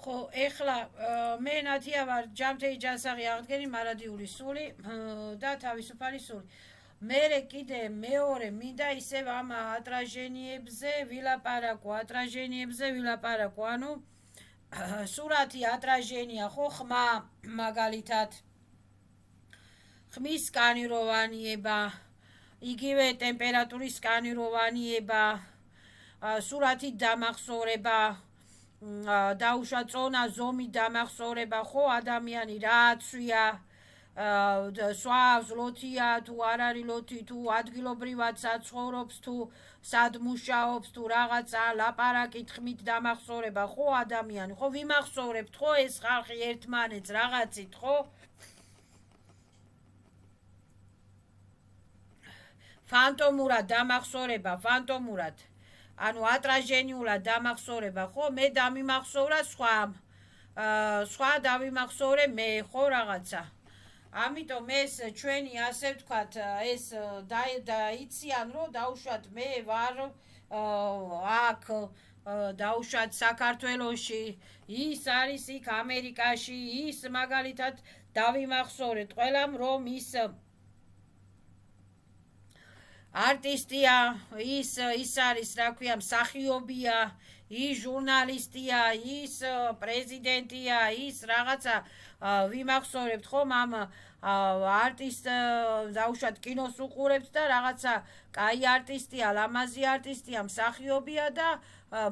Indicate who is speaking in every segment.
Speaker 1: ხო, ეხლა მე ნათია ვარ ჯამთეი ჯანსაღი აღდგენი მარადიული სული და თავისუფალი სული. მერე კიდე მეორე მინდა ისევ ამ ატრაჟენიებზე ვილაპარაკო, ანუ სურათი ატრაჟენია ხო ხმა მაგალითად ხმის სკანიროვანიება, იგივე ტემპერატურის სკანიროვანიება, სურათით დამახსოვრება, დაუშვა წონა ზომით დამახსოვრება, ხო ადამიანი რა აცვია, სვავს ლოთია თუ არ არის ლოთი, თუ ადგილობრივად საცხოვრობს, თუ სად მუშაობს, თუ რაღაცა ლაპარაკით ხმით დამახსოვრება, ხო ადამიანი, ხო ვიმახსოვრებთ ხო ეს ხალხი ერთმანეთს რაღაცით, ხო? ფანტომურად დამახსოვრება, ანუ ატრაჟენიულად დამახსოვრება, ხო, მე დამიმახსოვრა სხვა დავიმახსოვრე მე, ხო, რაღაცა. ამიტომ ეს ჩვენი ასე ვთქვათ, ეს დაიციან, რომ დაუშვათ მე ვარ აქ, დაუშვათ საქართველოში, ის არის იქ ამერიკაში, ის მაგალითად დავიმახსოვრეთ ყველამ, რომ ის არტისტია, ის არის, რა ქვია, მსახიობია, ის ჟურნალისტია, ის პრეზიდენტია, ის რაღაცა ვიმახსოვრებთ ხომ ამ არტისტ დაუშვათ კინოს უყურებთ და რაღაცა კაი არტისტია, ლამაზი არტისტია, მსახიობია და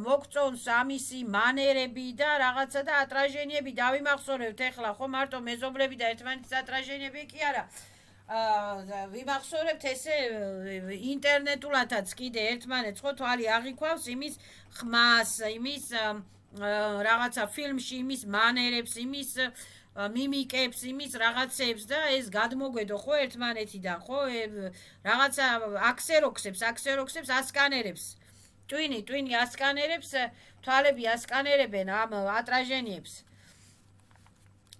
Speaker 1: მოგწონს ამისი მანერები და რაღაცა და ატრაჟენიები დავიმახსოვრებთ ეხლა ხო მარტო მეზობლები და ერთმანეთის ატრაჟენიები კი არა. ვიმახსოვრებთ ესე ინტერნეტულადაც კიდე ერთმანეთს ხო თვალი აღიქვავს იმის ხმას, იმის რაღაცა ფილმში იმის მანერებს, იმის მიმიკებს, იმის რაღაცებს და ეს გადმოგვედო ხო ერთმანეთიდან ხო რაღაცა აქსეროქსებს ასკანერებს. ტვინი ასკანერებს, თვალები ასკანერებენ ამ ატრაჟენიებს.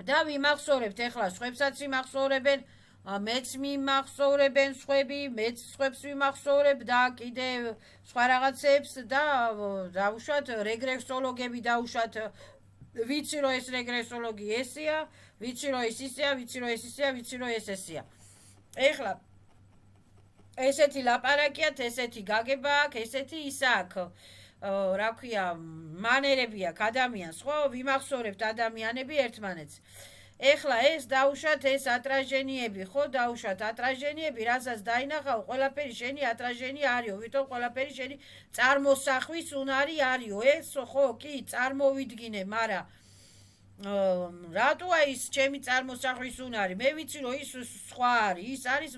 Speaker 1: და ვიმახსოვრებთ ეხლა სხვებსაც ვიმახსოვრებენ მეც მიმახსოვრებენ სხვები, მეც სხვებს ვიმახსოვრებ და კიდე სხვა რაღაცებს და დავუშვათ რეგრესოლოგები დავუშვათ ვიცი რომ ეს რეგრესოლოგი ესია, ვიცი რომ ეს ისეა, ვიცი რომ ეს ისეა, ვიცი რომ ეს ესეა. ეხლა ესეთი ლაპარაკიათ, ესეთი გაგება აქვს, ესეთი ისა აქვს. რა ქვია, მანერები აქვს ადამიანს, ხო, ვიმახსოვრებთ ადამიანები ერთმანეთს. ეხლა ეს დაუშვათ ეს ატრაჟენიები, ხო, დაუშვათ ატრაჟენიები, რასაც დაინახავ, ყველაფერი შენი ატრაჟენი არისო, ვითომ ყველაფერი შენი წარმოსახვის უნარი არისო, ეს ხო, კი, წარმოვიდგინე, მაგრამ რატოა ის ჩემი წარმოსახვის უნარი? მე ვიცი რომ ის სხვა არის, ის არის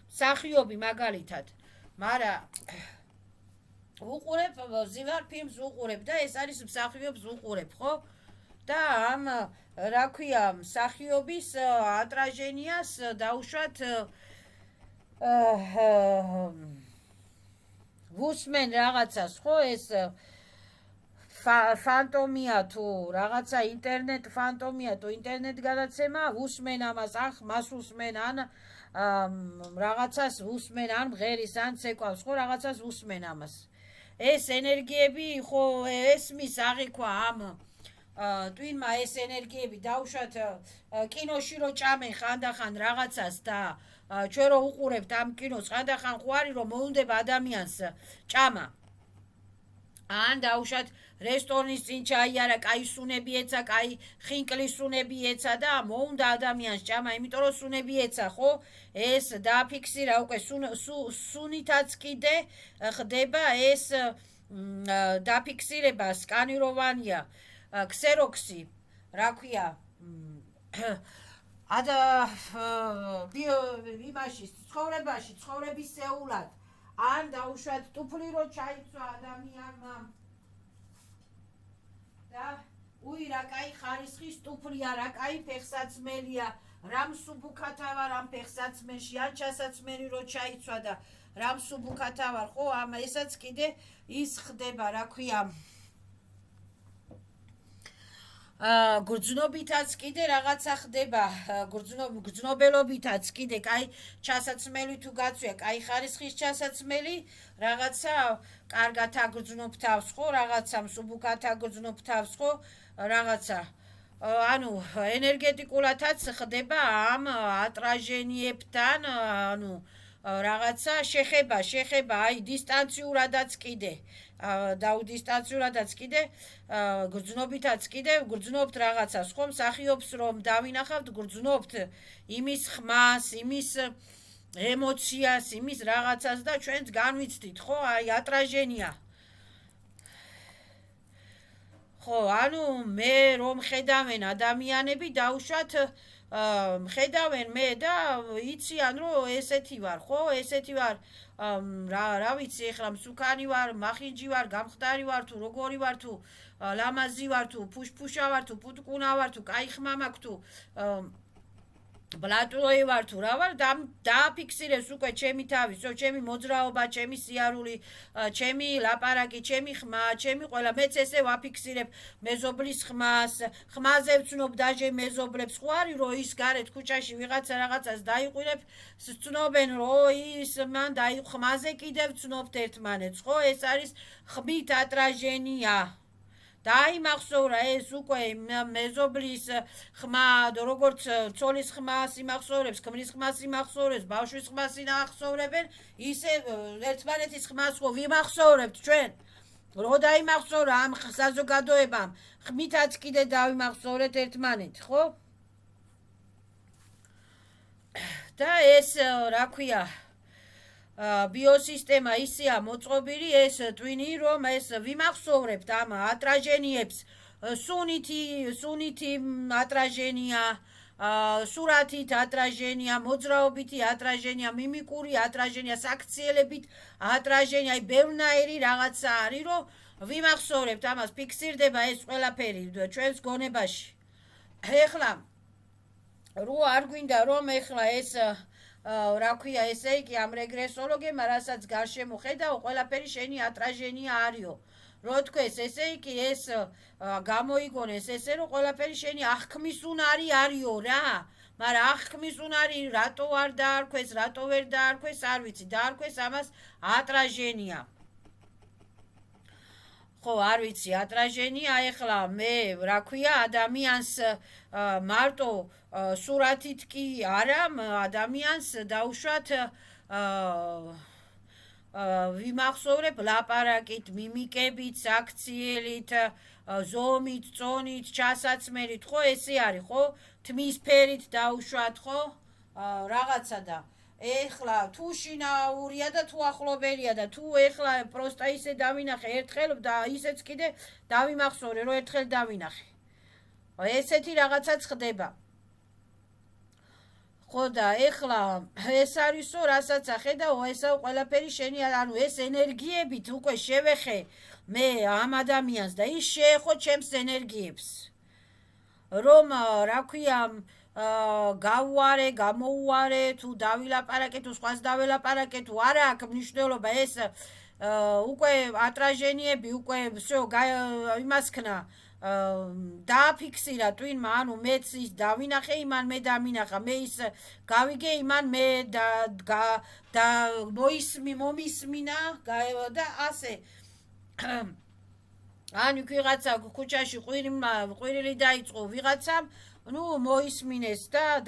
Speaker 1: მსახიობი მაგალითად. მაგრამ უყურებ ზიმარ ფილმს უყურებ და ეს არის მსახიობს უყურებ, ხო? და ამ რა ქვია, მსახიობის ატრაჟენიას დაუშვათ ვუსმენ რაღაცას, ხო, ეს ფანტომია თუ რაღაცა ინტერნეტ ფანტომია თუ ინტერნეტ გადაცემა, ვუსმენ ამას, მას ვუსმენ ან რაღაცას ვუსმენ, ან მღერის, ან ცეკვავს, ხო, რაღაცას ვუსმენ ამას. ეს ენერგიები, ხო, ესმის აღიქვა ამ ტვინმა ეს ენერგიები დაუშვათ კინოში რო ჭამენ ხანდახან რაღაცას და ჩვენ რო უყურებთ ამ კინოს ხანდახან ხო არის რომ მოუნდება ადამიანს ჭამა. ან დაუშვათ რესტორნის წინ ჩაიარა, კაი სუნები ეცა, კაი ხინკლის სუნები ეცა და მოუნდა ადამიანს ჭამა, იმიტომ რომ სუნები ეცა, ხო? ეს დააფიქსირა უკვე სუნითაც კიდე ხდება ეს დაფიქსირება სკანიროვანია. ქსეროქსი, რა ქვია, იმაში, ცხოვრების სეულად, ან დაუშვათ ტუფლი რო ჩაიცვა ადამიანმა და რა კაი ხარისხის ტუფლია, რა კაი ფეხსაცმელია, რამ სუბუქათა ვარ ამ ფეხსაცმელში, ან ჩასაცმელი რო ჩაიცვა და რამ სუბუქათა ვარ, ხო, ამ ესაც კიდე ის ხდება, რა ქვია, გრძნობითაც კიდე რაღაცა ხდება, გრძნობელობითაც კიდე კაი ჩასაცმელი თუ გაწვია, კაი ხარისხის ჩასაცმელი, რაღაცა კარგად აგრძნობ თავს ხო, რაღაცა მსუბუქად აგრძნობ თავს ხო, რაღაცა ანუ ენერგეტიკულადაც ხდება ამ ატრაჟენიებთან, ანუ რაღაცა შეხება, აი დისტანციურადაც კიდე დაუდისტანციურადაც კიდე გრძნობითაც კიდე გრძნობთ რაღაცას ხომ მსახიობს რომ დავინახავთ გრძნობთ იმის ხმას, იმის ემოციას, იმის რაღაცას და ჩვენც განვიცდით ხო აი ატრაჟენია ხო ანუ მე რომ ხედავენ ადამიანები დაუშვათ ხედავენ მე და იციან რომ ესეთი ვარ ხო ესეთი ვარ რა ვიცი ეხლა მსუქანი ვარ მახინჯი ვარ გამხდარი ვარ თუ როგორი ვარ თუ ლამაზი ვარ თუ ფუშფუშა ვარ თუ პუტკუნა ვარ თუ კაი ხმა მაქვს თუ ბლატუი ვარ თუ რა ვარ დააფიქსირებს უკვე ჩემი თავი, ჩემი მოძრაობა, ჩემი სიარული, ჩემი ლაპარაკი, ჩემი ხმა, ჩემი ყველა მეც ესე ვაფიქსირებ მეზობლის ხმას, ხმაზე ვცნობ დაჟე მეზობლებს, ხო არის რომ ის გარეთ ქუჩაში ვიღაცა რაღაცას დაიყვირებ, ცნობენ რომ ის მან ხმაზე კიდევ ვცნობთ ერთმანეთს, ხო? ეს არის ხმით ატრაჟენია. დაიმახსოვრა ეს უკვე მეზობლის ხმა, როგორც ცოლის ხმას იმახსოვრებს, ქმრის ხმას იმახსოვრებს, ბავშვის ხმას იმახსოვრებენ, ისე ერთმანეთის ხმას ხო ვიმახსოვრებთ ჩვენ. რო დაიმახსოვრა ამ საზოგადოებამ, ხმითაც კიდე დავიმახსოვრეთ ერთმანეთ, ხო? და ეს რა ქვია ბიოსისტემა ისეა მოწყობილი ეს ტვინი რომ ეს ვიმახსოვრებთ ამ ატრაჟენიებს სუნითი ატრაჟენია სურათით ატრაჟენია მოძრაობითი ატრაჟენია მიმიკური ატრაჟენია საქციელებით ატრაჟენია აი ბევრნაირი რაღაცა არის რომ ვიმახსოვრებთ ამას ფიქსირდება ეს ყველაფერი ჩვენს გონებაში ეხლა რო არ გვინდა რომ ეხლა ეს რა ქვია ესე იგი ამ რეგრესოლოგებმა რასაც გარშემო ხედავ ყველაფერი შენი ატრაჟენია არისო რო თქვეს ესე იგი ეს გამოიგონეს ესე რომ ყველაფერი შენი აღქმის უნარი არისო რა მაგრამ აღქმის უნარი რატო არ დაარქვეს რატო ვერ დაარქვეს არ ვიცი დაარქვეს ამას ატრაჟენია ხო არ ვიცი ატრაჟენია ეხლა მე რა ქვია ადამიანს მარტო სურათით კი არა ადამიანს დაუშვათ ვიმახსოვრებ ლაპარაკით, მიმიკებით, საქციელით, ზომით, წონით, ჩასაცმელით, ხო ესე არის, ხო? თმის ფერით დაუშვათ, ხო? რაღაცა და ეხლა თუ შინაურია და თუ ახლობელია და თუ ეხლა პროსტა ისე დავინახე ერთხელ და ისეც კიდე დავიმახსოვრე რომ ერთხელ დავინახე. ესეთი რაღაცაც ხდება. ხო და ეხლა ეს არისო რასაც ახედავ ესა ყველაფერი შენი ანუ ეს ენერგიებით უკვე შევეხე მე ამ ადამიანს და ის შეეხო ჩემს ენერგიებს. რომ რა ქვია გავუარე, გამოუარე, თუ დავილაპარაკე, თუ სხვას დაველაპარაკე, თუ არა აქვს მნიშვნელობა ეს უკვე ატრაჟენიები უკვე всё იმასქნა დააფიქსირა ტვინმა, ანუ მეც ის დავინახე, იმან მე დამინახა, მე ის გავიგე, იმან მე და მომისმინა და ასე ანუ ვიღაცა ქუჩაში ყვირილი დაიწყო ვიღაცამ ნუ მოისმინეს და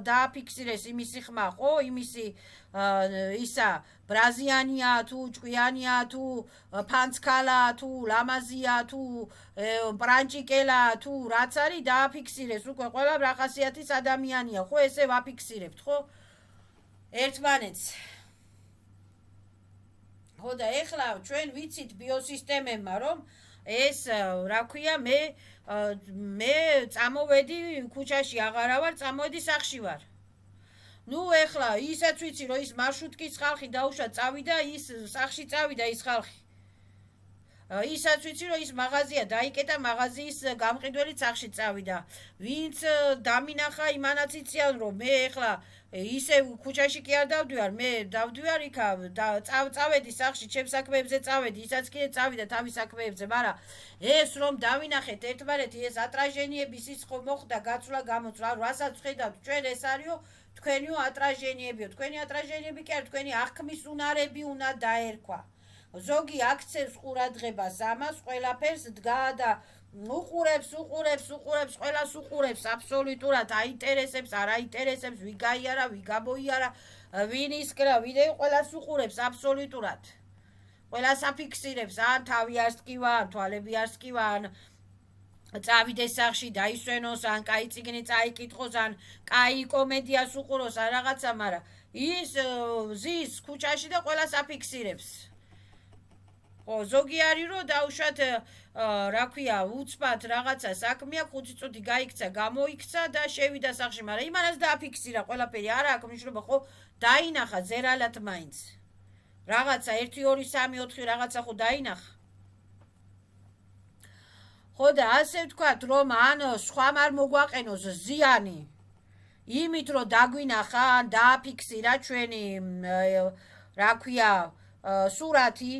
Speaker 1: დააფიქსირეს იმისი ხმა, ხო? იმისი ისა ბრაზიანია თუ ჭკვიანია თუ ფანცკალა თუ ლამაზია თუ ბრანჭიკელა თუ რაც არის დააფიქსირეს უკვე ყველა რა ხასიათის ადამიანია, ხო? ესე ვაფიქსირებთ, ხო? ერთმანეთს. ხო და ეხლა ჩვენ ვიცით ბიოსისტემებმა რომ ეს რა ქვია მე წამოვედი ქუჩაში აღარა ვარ წამოვედი სახლში ვარ ნუ ეხლა ისაც ვიცი რომ ის მარშრუტკის ხალხი დაუშვა წავიდა ის სახლში წავიდა ის ხალხი ისაც ვიცი რომ ის მაღაზია დაიკეტა მაღაზიის გამყიდველი სახში წავიდა ვინც დამინახა იმანაც იციან რომ მე ეხლა ისე ქუჩაში კი არ დავდივარ მე დავდივარ იქა წავედი სახში ჩემს საქმეებზე წავედი ისაც კიდე წავიდა თავის საქმეებზე მაგრამ ეს რომ დავინახეთ ერთმანეთი ეს ატრაჟენიების ის ხო მოხდა გაცვლა გამოცვლა რასაც ხედავთ ჩვენ ეს არისო თქვენიო ატრაჟენიებიო თქვენი ატრაჟენიები კი არ თქვენი აღქმის უნარები უნდა დაერქვა ზოგი აქცევს ყურადღებას ამას ყველაფერს დგა და უყურებს ყველას უყურებს აბსოლუტურად აინტერესებს არ აინტერესებს ვი გაიარა ვი გამოიარა ვინ ისკრა ვიდეო ყველას უყურებს აბსოლუტურად ყველას აფიქსირებს ან თავი არ სკივა ან თვალები არ სკივა ან წავიდეს სახში დაისვენოს ან კაი წიგნი წაიკითხოს ან კაი კომედიას უყუროს ან რაღაცა მაგრამ ის ზის ქუჩაში და ყველას აფიქსირებს ზოგი არის რომ დაუშვათ რა ქვია უცბად რაღაცა საქმეა 5 წუთი გაიქცა გამოიქცა და შევიდა სახში მაგრამ იმანაც დააფიქსირა ყველაფერი არა აქვს მნიშვნელობა ხო დაინახა ზერალად მაინც რაღაცა 1 2 3 4 რაღაცა ხო დაინახა ხო და ასე ვთქვათ რომ ან სხვამ არ მოგვაყენოს ზიანი იმით რომ დაგვინახა ან დააფიქსირა ჩვენი რა ქვია სურათი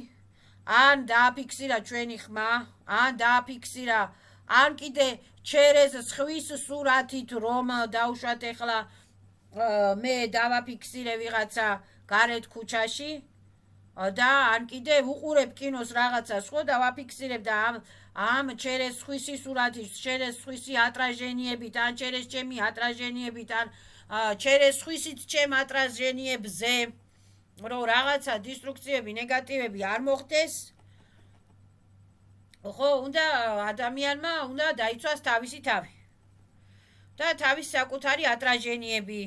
Speaker 1: ან დააფიქსირა ჩვენი ხმა ან დააფიქსირა ან კიდე ჩერეს ხვის სურათით რომ დაუშვათ ეხლა მე დავაფიქსირე ვიღაცა გარეთ ქუჩაში და ან კიდე უყურებ კინოს რაღაცას ხო დავაფიქსირებ და ამ ჩერეს ხვისი სურათით ჩერეს ხვისი ატრაჟენიებით ან ჩერეს ჩემი ატრაჟენიებით ან ჩერეს ხვისით ჩემ ატრაჟენიებზე რომ რაღაცა დისტრუქციები ნეგატივები არ მოხდეს ხო უნდა ადამიანმა უნდა დაიცვას თავისი თავი და თავის საკუთარი ატრაჟენიები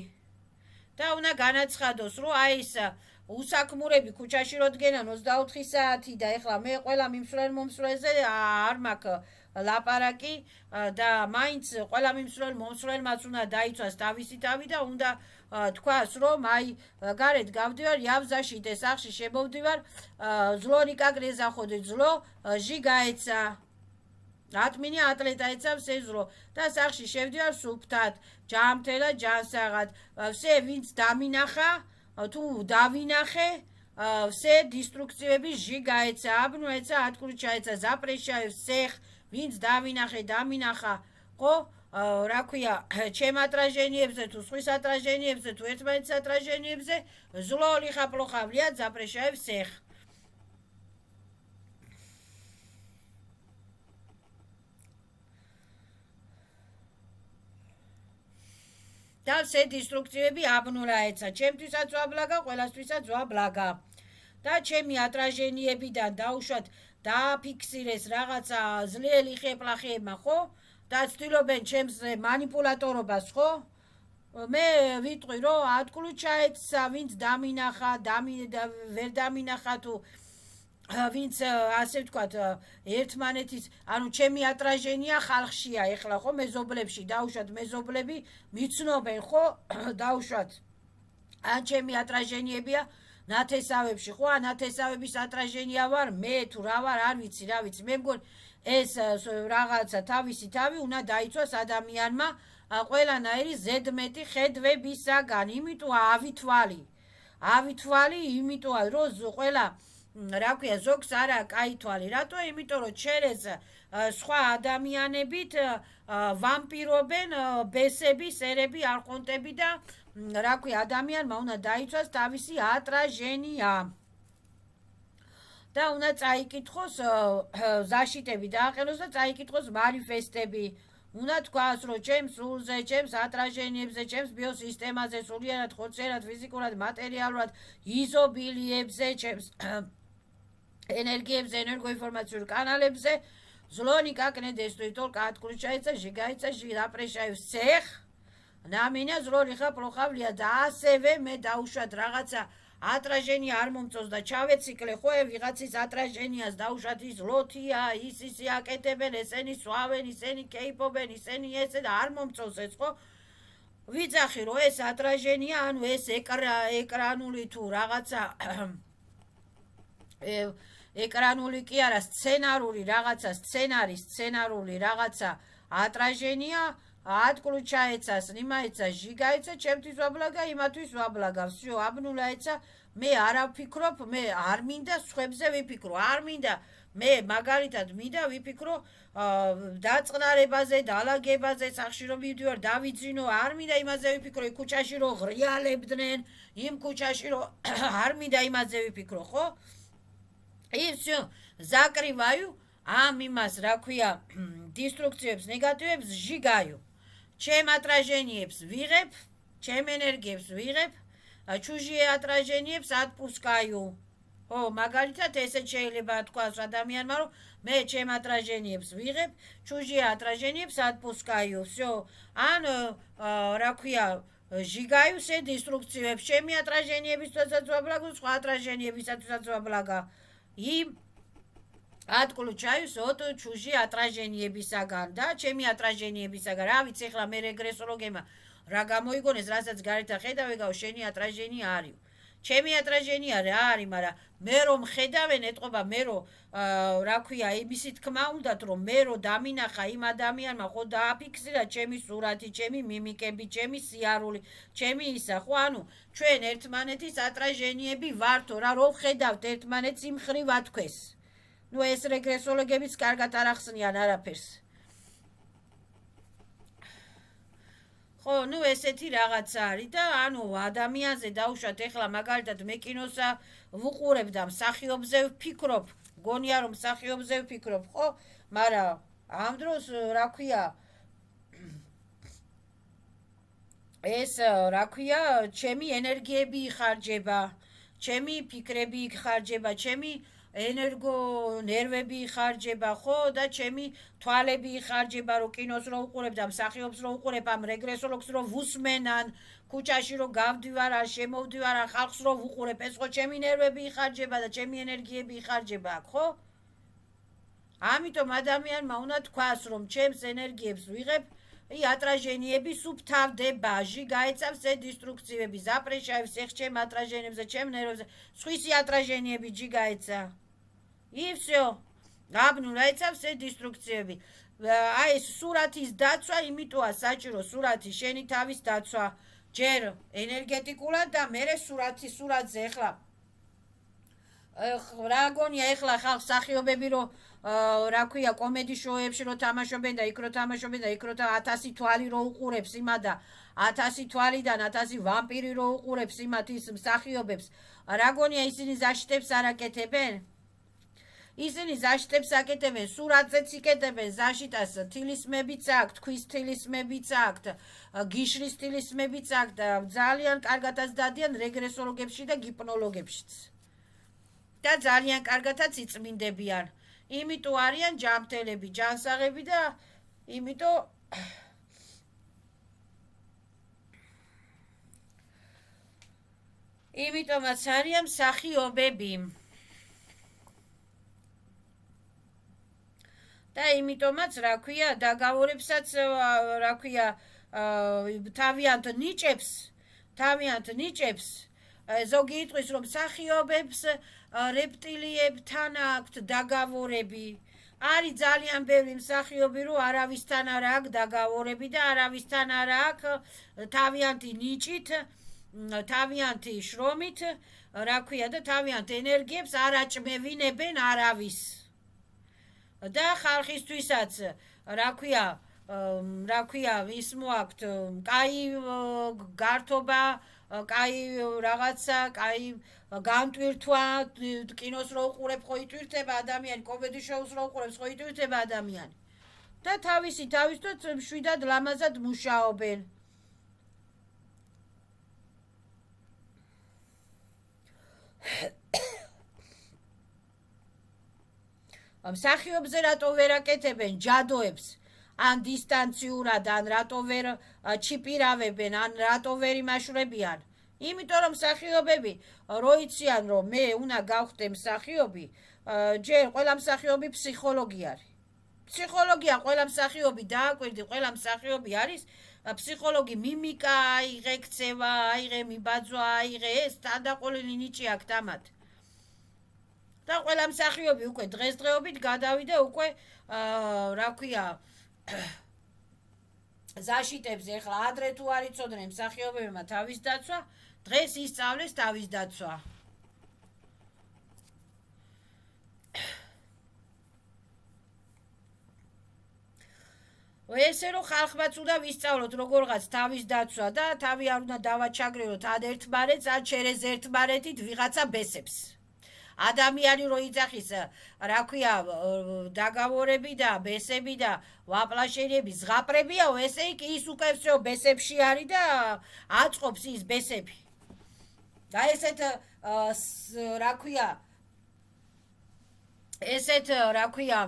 Speaker 1: და უნდა განაცხადოს რომ აი ეს უსაქმურები ქუჩაში რო დგენან 24 საათი და ეხლა მე ყველა მიმსვლელ მომსვლელზე არ მაქვს ლაპარაკი და მაინც ყველა მიმსვლელ მომსვლელმაც უნდა დაიცვას თავისი თავი და უნდა თქვას რომ აი გარეთ გავდივარ იავზაში და სახში შემოვდივარ ზლო ნიკაგრეზა ხოდი ზლო ჟიგაეცა ატმინი ატლეტა ეცავს ეზრო და სახში შევდივარ სუფთად ჯამთელა ჯანსაღად ვსე ვინც დამინახა თუ დავინახე ვსე დისტრუქციები ჟიგაეცა აბნუეცა ატკურჩაეცა ზაპრეშაევ სეხ ვინც დავინახე დამინახა ხო რა ქვია ჩემ ატრაჟენიებზე თუ სხვის ატრაჟენიებზე თუ ერთმანეთის ატრაჟენიებზე ზლო ლიხაპლოხავლია ზაპრეშაევ სეხ და ვსე დისტრუქციები აბნურაეცა ჩემთვისაც ვაბლაგა ყველასთვისაც ვაბლაგა და ჩემი ატრაჟენიებიდან დაუშვათ დააფიქსირეს რაღაცა ზლიელი ხეპლახეებმა ხო და ცდილობენ ჩემს მანიპულატორობას ხო მე ვიტყვი რომ ატკლუჩაეცა ვინც დამინახა ვერ დამინახა თუ ვინც ასე ვთქვათ ერთმანეთის ანუ ჩემი ატრაჟენია ხალხშია ეხლა ხო მეზობლებში დაუშვათ მეზობლები მიცნობენ ხო დაუშვათ ან ჩემი ატრაჟენიებია ნათესავებში ხო ან ნათესავების ატრაჟენია ვარ მე თუ რა ვარ არ ვიცი რა ვიცი მე მგონი ეს რაღაცა თავისი თავი უნდა დაიცვას ადამიანმა ყველანაირი ზედმეტი ხედვებისაგან იმიტომ ავითვალი იმიტომ რომ ყველა რა ქვია ზოგს არა კაი თვალი რატო იმიტომ რომ ჩერეს სხვა ადამიანებით ვამპირობენ ბესები სერები არხონტები და რა ქვია ადამიანმა უნდა დაიცვას თავისი ატრაჟენია და უნდა წაიკითხოს ზაშიტები დააყენოს და წაიკითხოს манифестები უნდა თქვას რომ ჩემს სულზე ჩემს ატრაჟენიებზე ჩემს ბიოსისტემაზე სულიერად ხორცერად ფიზიკურად მატერიალურად იზობილიებზე ჩემს энергиებზე ენერგოინფორმაციურ კანალებზე ზლონიკა კნედესტრი ტოლკა ატკურჩაიცა ჟიგაიცა ჟირაპრეშაევ სეხ ნამინა ზლონიხა პროხავლია და ასევე მე დაუშვათ რაღაცა ატრაჟენია არ მომწონს და ჩავეციკლე ხო ვიღაცის ატრაჟენიას დაუშვათ ის ლოთია ის აკეთებენ ესენი სვავენ ისენი კეიპობენ ისენი ესე და არ მომწონს ეს ხო ვიძახი რომ ეს ატრაჟენია ანუ ეს ეკრანული თუ რაღაცა ეკრანული კი არა, სცენარული რაღაცა, სცენარული რაღაცა ატражენია, ატკლუ ჩაეცა, სნიმაეცა, ჟიგაეცა, ჩემთვის ვაბლაგა, იმათვის ვაბლაგა, всё, აბნულაეცა, მე არა ვფიქრობ, მე არ მინდა სხვებზე ვიფიქრო, არ მინდა, მე მაგალითად მინდა ვიფიქრო დაწყნარებაზე, დალაგებაზე, სახში რომ მივდივარ, დავიძინო, არ მინდა იმაზე ვიფიქრო, იქ ქუჩაში რომ ღრიალებდნენ, იმ ქუჩაში რომ არ მინდა იმაზე ვიფიქრო, ხო? И всё, закрываю, ამ იმას, რა ქვია, დისტრუქციებს, ნეგატივებს ჟიგаю. ჩემ ატражениებს ვიღებ, ჩემ ენერგიებს ვიღებ, чужие ატражениებს отпускаю. ო, მაგალითად ესეც შეიძლება თქვას ადამიანმა, რომ მე ჩემ ატражениებს ვიღებ, чужие ატражениებს отпускаю. всё, ან რა ქვია, ჟიგаю se დისტრუქციებს, ჩემი ატражениებისთვისაც ვაბლაგო, სხვა ატражениებისთვისაც ვაბლაგა. იმ ატკლუჩაის ოთ чужие ატражениებისაგან და ჩემი ატражениებისაგან. რა ვიცი, ახლა მე რეგრესოლოგებმა რა გამოიგონეს, რასაც გარეთ ხედავ, შენი ატражენია არის. ჩემი ატражენია რა არის, მაგრამ მე რომ ხედავენ, ეთყობა მე რომ რა ქვია, იმისი თქმა უნდათ, რომ მე რომ დამინახა იმ ადამიანმა, ხო დააფიქსირა ჩემი სურათი, ჩემი მიმიკები, ჩემი სიარული, ჩემი ისა, ხო, ანუ ჩვენ ერთმანეთის ატражენიები ვართო, რა რომ ხედავთ ერთმანეთს იმ ხრივ ათქვეს. ნუ ეს რეგრესოლოგებიც კარგად არ ახსნიან არაფერს. ხო, ნუ ესეთი რაღაცა არის და ანუ ადამიანზე დაუშვათ, ეხლა მაგალითად მე კინოსა ვუყურებ და მსახიობზე ვფიქრობ, გონია რომ მსახიობზე ვფიქრობ, ხო? მაგრამ ამ დროს რა ქვია, ეს რა ქვია, ჩემი ენერგიები იხარჯება, ჩემი ფიქრები იხარჯება, ჩემი ენერგო ნერვები იხარჯება, ხო, და ჩემი თვალები იხარჯება, რომ კინოს რო ვუყურებ და მსახიობს რო ვუყურებ, ამ რეგრესოლოგს რო ვუსმენან, ქუჩაში რო გავდივარ, ან შემოვდივარ, ან ხალხს რო ვუყურებ, ეს ხო ჩემი ნერვები იხარჯება და ჩემი ენერგიები იხარჯება აქ, ხო? ამიტომ ადამიანმა უნდა თქვას, რომ ჩემს ენერგიებს ვიღებ, ატражениები სუფთავდება, ჟიგაეცავს ე დისტრუქციები, ზაპრეშაებს ეხ ჩემ ატражениებზე, ჩემ ნერვებზე, სხვისი ატражениები ჟიგაეცა. И всё. აბნულაეცავს ე დისტრუქციები. აი ეს სურათის დაცვა, იმიტოა საჭირო სურათი შენი თავის დაცვა, ჯერ ენერგეტიკულად და მერე სურათზე ეხლა. რა გონია ეხლა ხალხს სახიობები რომ რა ქვია, კომედი შოუებში რო თამაშობენ და იქ რო თამაშობენ და იქ რო 1000 თვალი რო უყურებს იმა და 1000 თვალიდან 1000 ვამპირი რო უყურებს იმათ ის მსახიობებს, რა გონია ისინი ზაშტებს არ აკეთებენ? ისინი ზაშტებს აკეთებენ, სურათზეც იკეთებენ ზაშიტას, თილისმებიც აქვთ, ქვის თილისმებიც აქვთ, გიშრის თილისმებიც აქვთ და ძალიან კარგადაც დადიან რეგრესოლოგებში და გიპნოლოგებშიც. და ძალიან კარგადაც იწმინდებიან. იმიტომ არიან ჯანმრთელები, ჯანსაღები და იმიტომაც არიან მსახიობები. და იმიტომაც რა ქვია, დაგավորებსაც რა ქვია, თავიანთ ნიჭებს ზოგი იტყვის, რომ მსახიობებს რეპტილიებთან აქვთ დაგավորები. არის ძალიან ბევრი მსახიობი, რომ არავისთან არ აქვს დაგավորები და არავისთან არ აქვს თავიანთი ნიჭით, თავიანთი შრომით, რა ქვია, და თავიანთ ენერგიებს არ აჭმევინებენ არავის. და ხალხისთვისაც რა ქვია, ის მოაქვთ კაი გართობა, კაი რაღაცა, კაი განტვირთვა, კინოს რო უყურებ, ხო იტვირთება ადამიანი, კომედი შოუს რო უყურებს, ხო იტვირთება ადამიანი. და თავისთავად მშვიდად ლამაზად მუშაობენ. მსახიობზე რატო ვერ აკეთებენ ჯადოებს, ან დისტანციურად, ან რატო ვერ ჩიპირავებენ, ან რატო ვერ იმაშვრებიან? იმიტომ რომ მსახიობები რო იციან, რომ მე უნდა გავხდე მსახიობი, ჯერ ყველა მსახიობი ფსიქოლოგი არის. ფსიქოლოგია ყველა მსახიობი დააკვირდი, ყველა მსახიობი არის ფსიქოლოგი, მიმიკა აიღე, ქცევა აიღე, მიბაძვა აიღე, ეს თანდაყოლილი ნიჭი აქვს ამათ. და ყველა მსახიობი უკვე დღესდღეობით გადავიდა უკვე რა ქვია ზაშიტებს. ეხლა ადრე თუ არ იცოდნენ მსახიობებმა თავის დაცვა, დღეს ისწავლეს თავის დაცვა. ესე რომ ხალხმაც უნდა ვისწავლოთ როგორღაც თავის დაცვა და თავი არ უნდა დავაჩაგრიროთ ad ერთმანეთს, ან через ერთმანეთით ვიღაცა ბესებს. ადამიანი რო იძახის, რა ქვია, დაგավորები და ბესები და ვაპლაშერები ზღაპრებიაო, ესე იქ ის უკვე всё ბესებში არის და აწყობს ის ბესები. და ესეთ რა ქვია, ესეთ რა ქვია,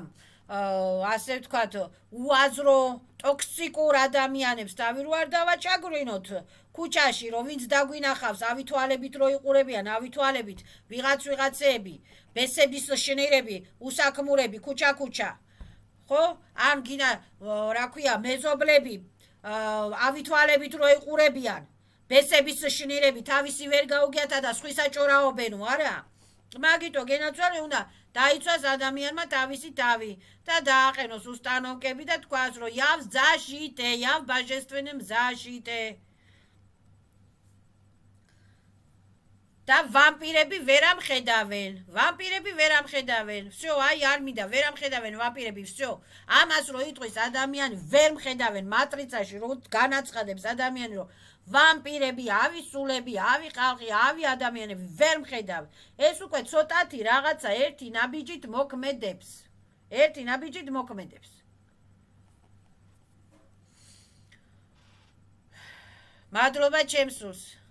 Speaker 1: ასე ვთქვათ, უაზრო ტოქსიკურ ადამიანებს თავი რო არ დავაჩაგვრინოთ ქუჩაში, რომ ვინც დაგვინახავს, ავითვალებით რო იყურებიან, ავითვალებით ვიღაცეები, ბესების შნირები, უსაქმურები, ქუჩა. ხო? ან გინა რა ქვია, მეზობლები ავითვალებით რო იყურებიან, ბესების შნირები თავისი ვერ გაუგიათა და სხვისა ჭორაობენო, არა? მაგიტო გენაცვალე უნდა დაიცვას ადამიანმა თავისი თავი და დააყენოს უსტანოვკები და თქვას, რომ яв защите, я в божественном защите. და ვამპირები ვერ ამხედავენ. всё, აი არ მინდა ვერ ამხედავენ ვამპირები, всё. ამას რო იტყვის ადამიანი ვერ მხედავენ მატრიცაში, რო განაცხადებს ადამიანი, რომ ვამპირები, ავი სულები, ავი ხალხი, ავი ადამიანები ვერ მხედავენ. ეს უკვე ცოტათი რაღაცა ერთი ნაბიჯით მოქმედებს. მადლობა ჩემს სულს.